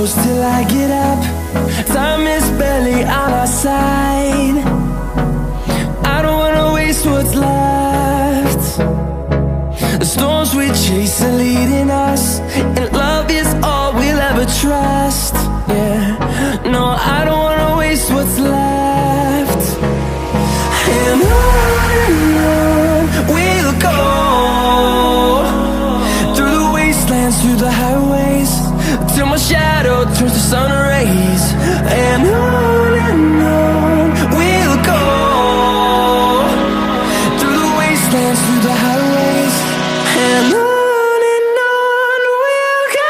close till I get up. Time is barely on our side. I don't wanna waste what's left. The storms we chase are leading us, and love is all we'll ever trust. Yeah, no, I don't wanna waste what's left. And on we'll go, through the wastelands, through the highways, till my shadow turns to sun rays. And on we'll go, through the wastelands, through the highways, and on we'll go.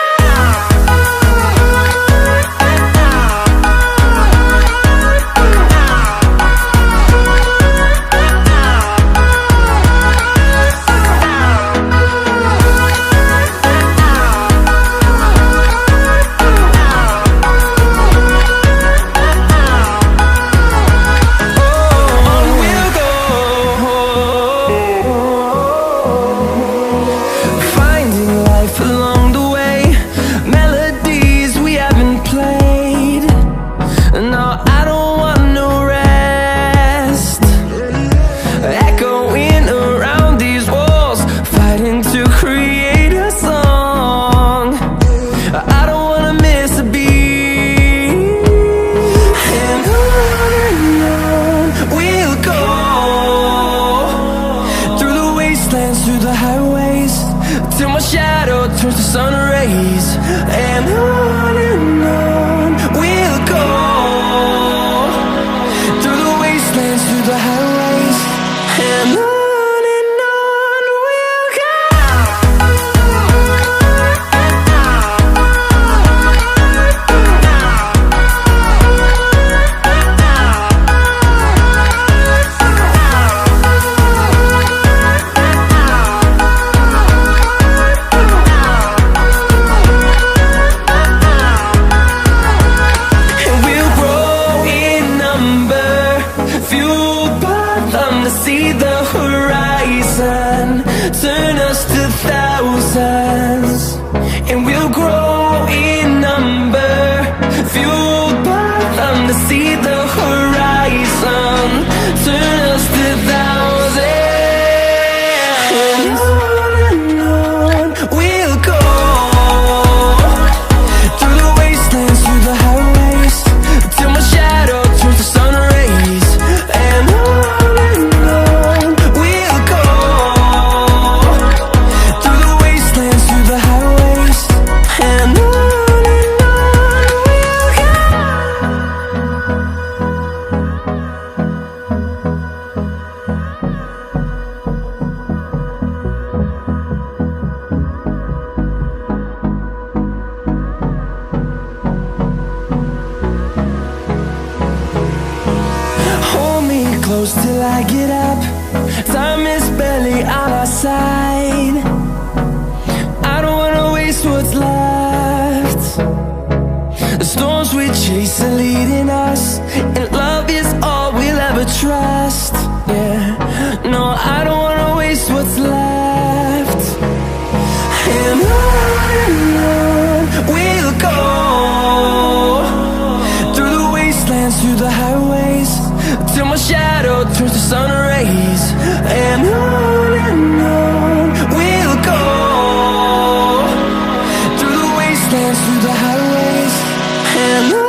Through the highways, till my shadow turns to sun rays. And on we'll go, through the wastelands, through the highways, and on we'll go. See the horizon, turn us to thousands, and we'll grow in number, fueled by them. To see the horizon, turn us to thousands, and on we'll go, through the wastelands, through the highways, till my shadow turns to sun rays. And close till I get up. Time is barely on our side. I don't wanna waste what's left. The storms we chase are leading us, and love is all we'll ever trust. Yeah, no, I don't wanna waste what's left. And on we'll go, through the wastelands, through the highways, till my shadow turns to sun rays. And on we'll go, through the wastelands, through the highways, and on.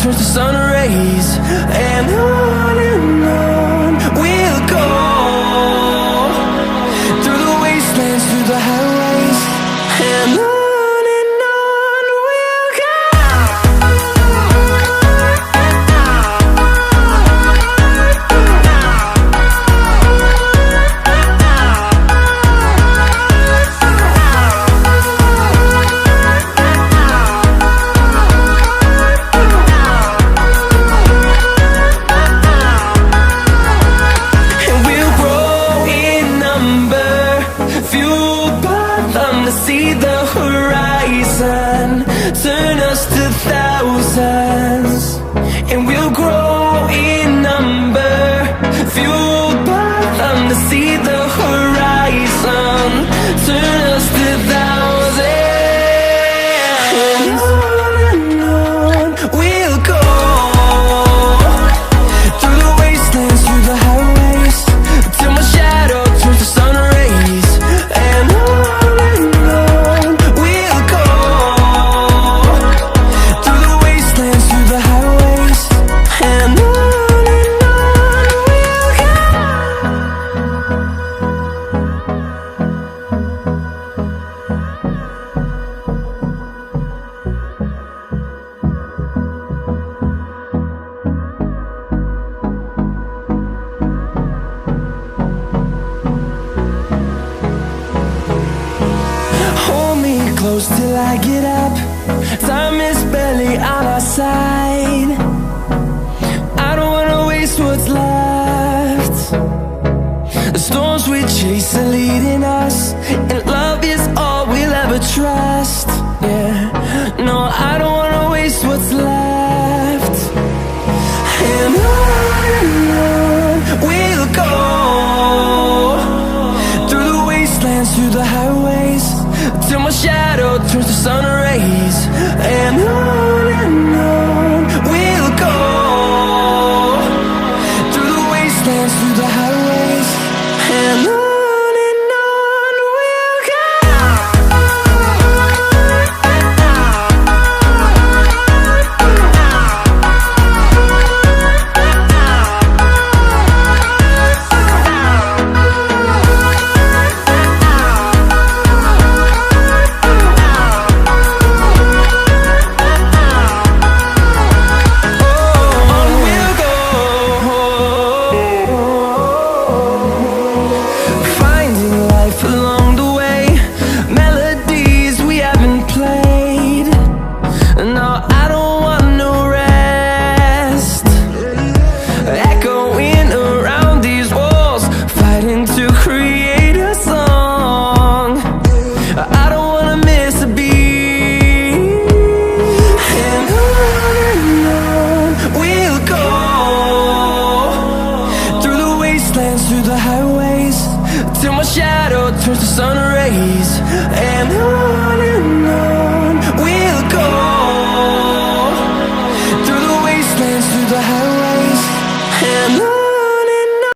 turns to sun rays, and on we'll go, through the wastelands, through the highways, and on we'll go. See the horizon, turn us to thousands, and we'll grow in number, fueled by them. To see the horizon, turn us to thousands, and on we'll go, through the wastelands, through the highways, till my shadow turns to sun rays, and on close till I get up. Time is barely on our side. I don't wanna waste what's left. The storms we chase are leading us, and love is all we'll ever trust. Yeah, no, I don't wanna waste what's left. And on we'll go, through the wastelands, through the highways, till my shadow turns to sun rays, and on we'll go, through the wastelands, through the highways, and on we'll go. Through the highways, till my shadow turns to sun rays, and on